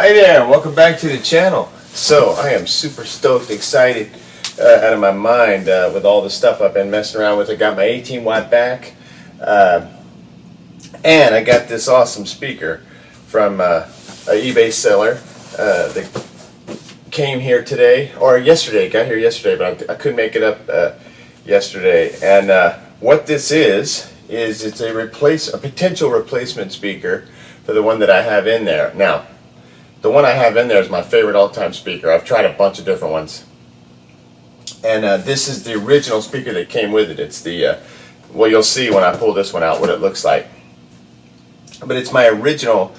Hi there, welcome back to the channel. So I am super stoked, excited, out of my mind with all the stuff I've been messing around with. I got my 18-watt back, and I got this awesome speaker from an eBay seller that came here today, or yesterday, got here yesterday, but I couldn't make it up yesterday. And what this is it's a potential replacement speaker for the one that I have in there. Now, the one I have in there is my favorite all-time speaker. I've tried a bunch of different ones. And this is the original speaker that came with it. It's the, well, you'll see when I pull this one out what it looks like. But it's my original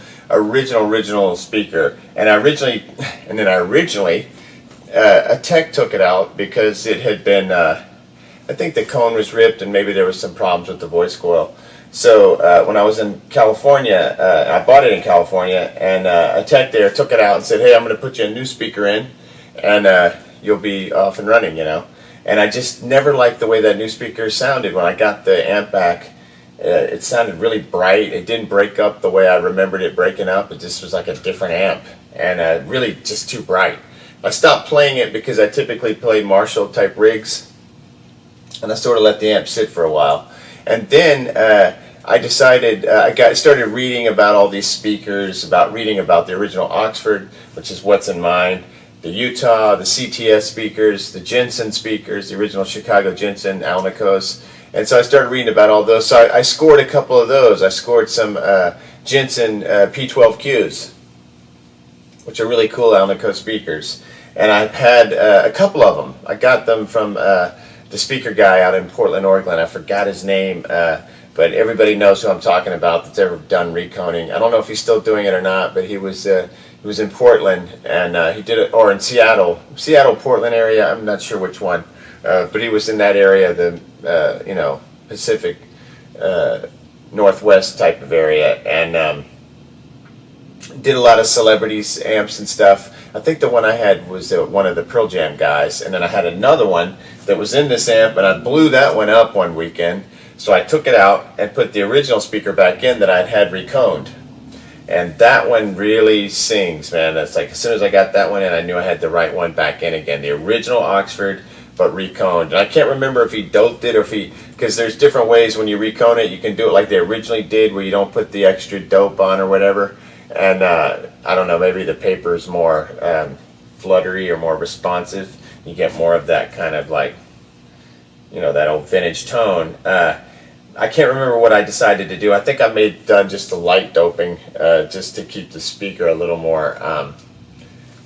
speaker. And then originally, a tech took it out because it had been, I think the cone was ripped and maybe there was some problems with the voice coil. So when I was in California, I bought it in California, and a tech there took it out and said, "Hey, I'm going to put you a new speaker in, and you'll be off and running," you know. And I just never liked the way that new speaker sounded when I got the amp back. It sounded really bright. It didn't break up the way I remembered it breaking up. It just was like a different amp, and really just too bright. I stopped playing it because I typically play Marshall type rigs, and I sort of let the amp sit for a while. And then I decided, I started reading about all these speakers, reading about the original Oxford, which is what's in mine, the Utah, the CTS speakers, the Jensen speakers, the original Chicago Jensen, Alnicos. And so I started reading about all those. So I scored a couple of those. I scored some Jensen P12Qs, which are really cool Alnico speakers. And I've had a couple of them. I got them from the speaker guy out in Portland, Oregon. I forgot his name. But everybody knows who I'm talking about that's ever done reconing. I don't know if he's still doing it or not, but he was in Portland, and he did it, or in Seattle, Portland area. I'm not sure which one, but he was in that area, the Pacific Northwest type of area, and did a lot of celebrities, amps and stuff. I think the one I had was one of the Pearl Jam guys, and then I had another one that was in this amp, and I blew that one up one weekend. So I took it out and put the original speaker back in that I'd had reconed. And that one really sings, man. That's like, as soon as I got that one in, I knew I had the right one back in again. The original Oxford, but reconed. And I can't remember if he doped it or if he, because there's different ways when you recone it. You can do it like they originally did, where you don't put the extra dope on or whatever. And I don't know, maybe the paper is more fluttery or more responsive. You get more of that kind of like, that old vintage tone. I can't remember what I decided to do. I think I may have done just a light doping, just to keep the speaker a little more,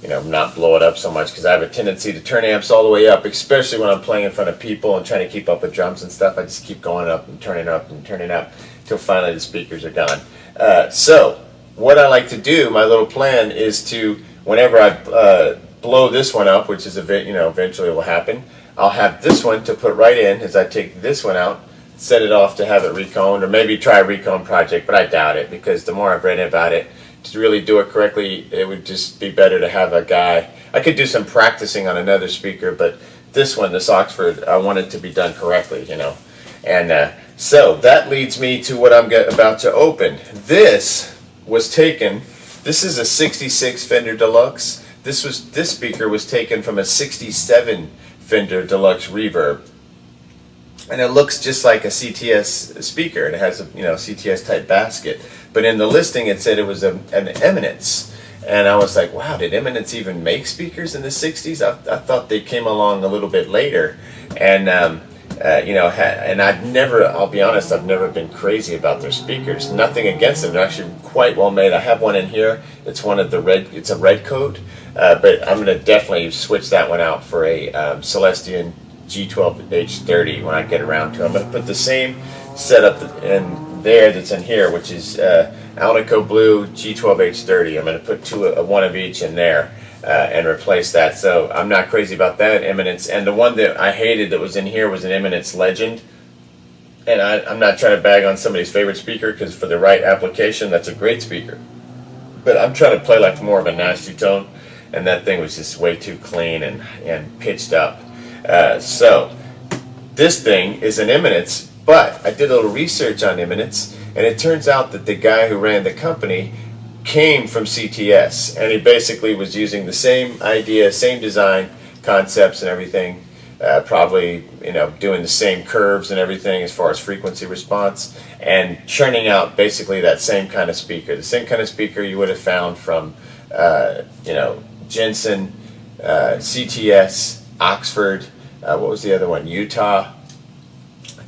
not blow it up so much, because I have a tendency to turn amps all the way up, especially when I'm playing in front of people and trying to keep up with drums and stuff. I just keep going up and turning up and turning up until finally the speakers are gone. So what I like to do, my little plan, is to, whenever I blow this one up, which is eventually will happen, I'll have this one to put right in as I take this one out, set it off to have it reconed, or maybe try a recone project, but I doubt it, because the more I've read about it, to really do it correctly, it would just be better to have a guy. I could do some practicing on another speaker, but this one, this Oxford, I want it to be done correctly, And so that leads me to what I'm about to open. This was taken, this is a 66 Fender Deluxe. This speaker was taken from a 67 Fender Deluxe Reverb, and it looks just like a CTS speaker. It has a CTS type basket, but in the listing it said it was an Eminence, and I was like, wow, did Eminence even make speakers in the 60s? I thought they came along a little bit later, and and I'll be honest, I've never been crazy about their speakers. Nothing against them; they're actually quite well made. I have one in here. It's one of the it's a red coat. But I'm going to definitely switch that one out for a Celestion G12H30 when I get around to it. I'm going to put the same setup in there that's in here, which is Alnico Blue G12H30. I'm going to put one of each in there and replace that. So I'm not crazy about that Eminence. And the one that I hated that was in here was an Eminence Legend. And I'm not trying to bag on somebody's favorite speaker, because for the right application, that's a great speaker. But I'm trying to play like more of a nasty tone. And that thing was just way too clean and pitched up. So this thing is an Eminence, but I did a little research on Eminence, and it turns out that the guy who ran the company came from CTS, and he basically was using the same idea, same design concepts and everything, probably, you know, doing the same curves and everything as far as frequency response, and churning out basically that same kind of speaker, the same kind of speaker you would have found from you know, Jensen, CTS, Oxford, what was the other one, Utah,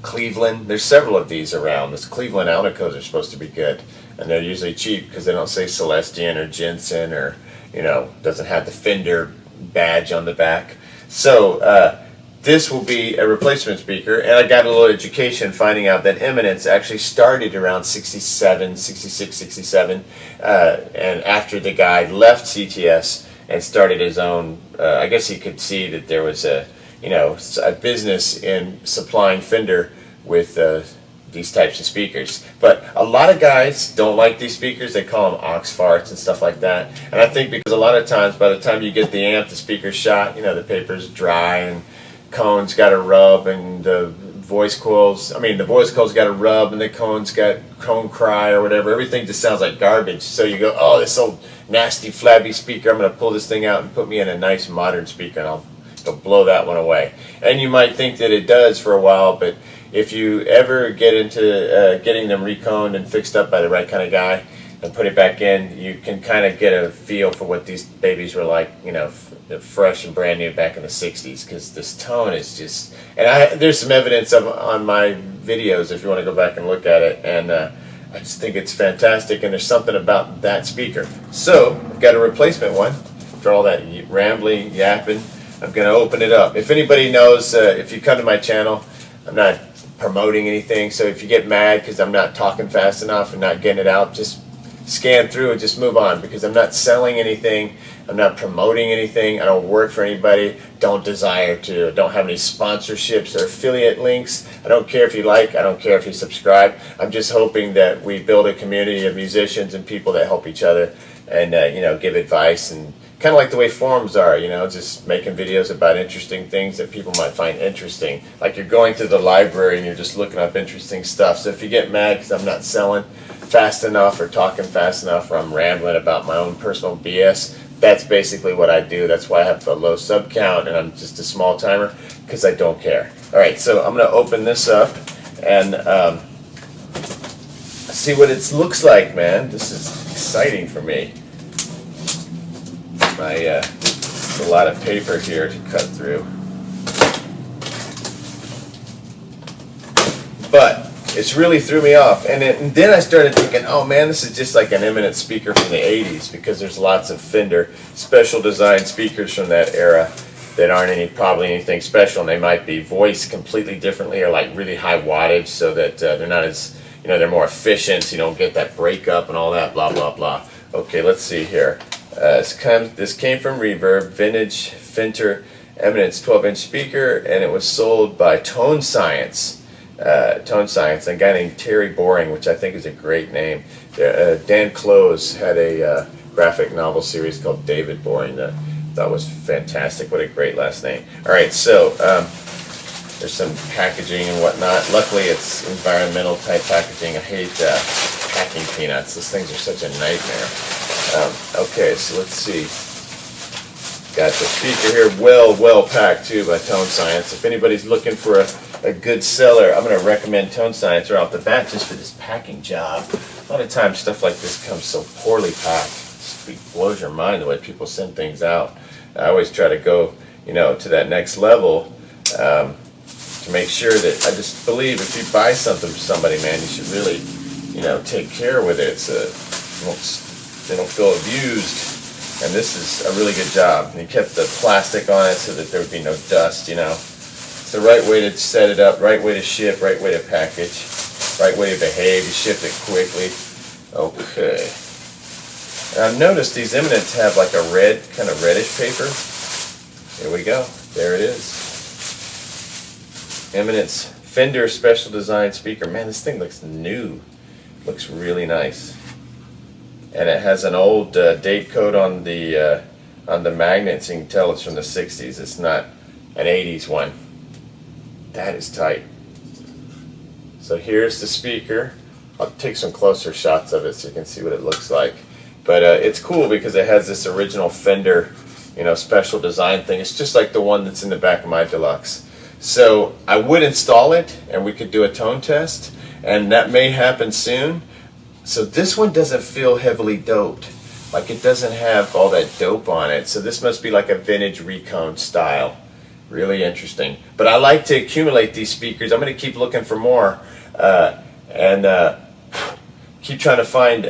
Cleveland. There's several of these around. This Cleveland Alnicos are supposed to be good, and they're usually cheap because they don't say Celestian or Jensen, or, you know, doesn't have the Fender badge on the back. So this will be a replacement speaker, and I got a little education finding out that Eminence actually started around 67, 66, 67, and after the guy left CTS and started his own, I guess he could see that there was a, you know, a business in supplying Fender with these types of speakers. But a lot of guys don't like these speakers. They call them ox farts and stuff like that. And I think because a lot of times by the time you get the amp, the speaker's shot, you know, the paper's dry and cone's got a rub, and the voice coils, I mean, the voice coils got a rub, and the cone's got cone cry or whatever. Everything just sounds like garbage. So you go, oh, this old nasty flabby speaker, I'm going to pull this thing out and put me in a nice modern speaker, and I'll blow that one away. And you might think that it does for a while, but if you ever get into getting them reconed and fixed up by the right kind of guy and put it back in, you can kind of get a feel for what these babies were like, you know, fresh and brand new back in the 60s, because this tone is just, and there's some evidence of on my videos if you want to go back and look at it, and I just think it's fantastic, and there's something about that speaker. So I've got a replacement one for all that rambling, yapping. I'm going to open it up. If anybody knows, if you come to my channel, I'm not promoting anything, so if you get mad because I'm not talking fast enough and not getting it out, just scan through and just move on, because I'm not selling anything, I'm not promoting anything, I don't work for anybody, don't desire to, don't have any sponsorships or affiliate links. I don't care if you like, I don't care if you subscribe. I'm just hoping that we build a community of musicians and people that help each other and you know, give advice, and kind of like the way forums are, you know, just making videos about interesting things that people might find interesting. Like you're going to the library and you're just looking up interesting stuff. So if you get mad because I'm not selling fast enough or talking fast enough, or I'm rambling about my own personal BS, that's basically what I do. That's why I have a low sub count and I'm just a small timer, because I don't care. All right, so I'm going to open this up and see what it looks like, man. This is exciting for me. There's a lot of paper here to cut through, but it's really threw me off. And then I started thinking, oh man, this is just like an Eminence speaker from the 80s, because there's lots of Fender special design speakers from that era that aren't probably anything special, and they might be voiced completely differently or like really high wattage, so that they're not as, you know, they're more efficient, so you don't get that breakup and all that blah blah blah. Okay, let's see here. This came from Reverb, vintage Fender Eminence 12-inch speaker, and it was sold by Tone Science. Tone Science, a guy named Terry Boring, which I think is a great name. Dan Close had a graphic novel series called David Boring that I thought was fantastic. What a great last name. All right, so there's some packaging and whatnot. Luckily, it's environmental type packaging. I hate packing peanuts. Those things are such a nightmare. Okay, so let's see. Got the speaker here, well packed too by Tone Science. If anybody's looking for a good seller, I'm going to recommend Tone Science right off the bat, just for this packing job. A lot of times stuff like this comes so poorly packed. It blows your mind the way people send things out. I always try to go, you know, to that next level to make sure that, I just believe if you buy something from somebody, man, you should really, you know, take care with it so they don't feel abused. And this is a really good job. And he kept the plastic on it so that there would be no dust, you know. It's the right way to set it up, right way to ship, right way to package, right way to behave. You shipped it quickly. Okay. And I've noticed these Eminence have like a red, kind of reddish paper. Here we go. There it is. Eminence Fender Special Design Speaker. Man, this thing looks new. Looks really nice. And it has an old date code on the magnet, so you can tell it's from the 60s. It's not an 80s one. That is tight. So here's the speaker. I'll take some closer shots of it so you can see what it looks like. But it's cool because it has this original Fender, special design thing. It's just like the one that's in the back of my Deluxe. So I would install it, and we could do a tone test, and that may happen soon. So this one doesn't feel heavily doped. Like it doesn't have all that dope on it. So this must be like a vintage recone style. Really interesting. But I like to accumulate these speakers. I'm going to keep looking for more and keep trying to find,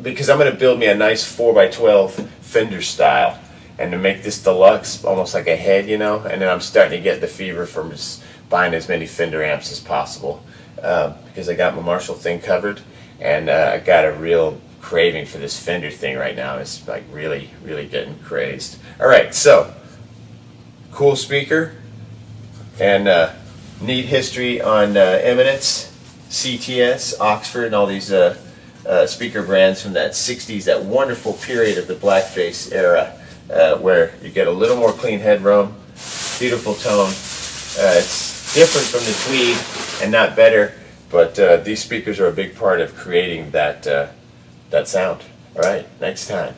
because I'm going to build me a nice 4x12 Fender style. And to make this Deluxe almost like a head, and then I'm starting to get the fever from just buying as many Fender amps as possible because I got my Marshall thing covered, and I got a real craving for this Fender thing right now. It's like really, really getting crazed. All right, so cool speaker and neat history on Eminence, CTS, Oxford, and all these speaker brands from that 60s, that wonderful period of the blackface era. Where you get a little more clean headroom, beautiful tone. It's different from the Tweed and not better, but these speakers are a big part of creating that sound. All right, next time.